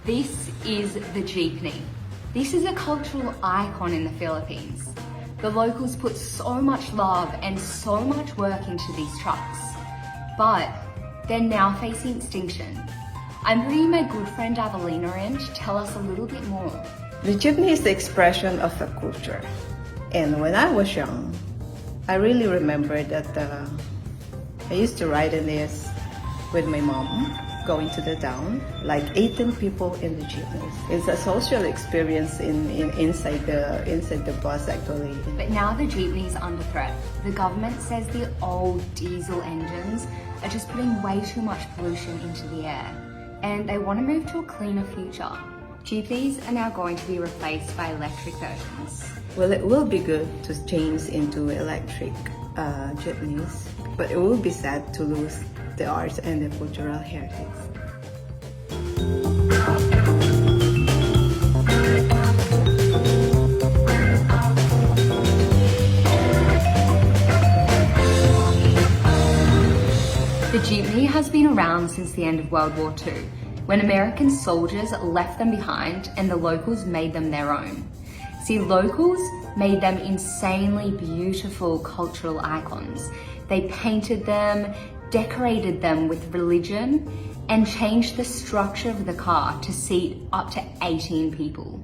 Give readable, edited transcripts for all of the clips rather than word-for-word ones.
This is the Jeepney. This is a cultural icon in the Philippines. The locals put so much love and so much work into these trucks, but they're now facing extinction. I'm bringing my good friend Avelina in to tell us a little bit more. The jeepney is the expression of a culture. And when I was young, I really remember that I used to ride in this with my mom, going to the town, like 18 people in the jeepneys. It's a social experience inside the bus actually. But now the Jeepney's under threat. The government says the old diesel engines are just putting way too much pollution into the air, and they want to move to a cleaner future. Jeepneys are now going to be replaced by electric versions. Well, it will be good to change into electric jeepneys, but it will be sad to lose the arts and the cultural heritage. The Jeepney has been around since the end of World War II, when American soldiers left them behind and the locals made them their own. See, locals made them insanely beautiful cultural icons. They painted them, decorated them with religion, and changed the structure of the car to seat up to 18 people.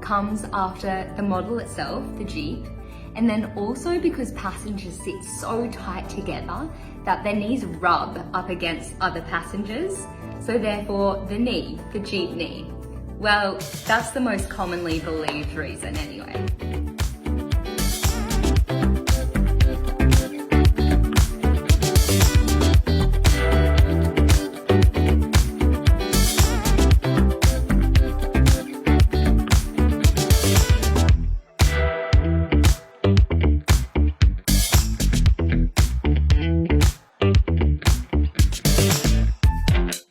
Comes after the model itself, the Jeep, and then also because passengers sit so tight together that their knees rub up against other passengers, so therefore the knee, the Jeepney. Well, that's the most commonly believed reason anyway.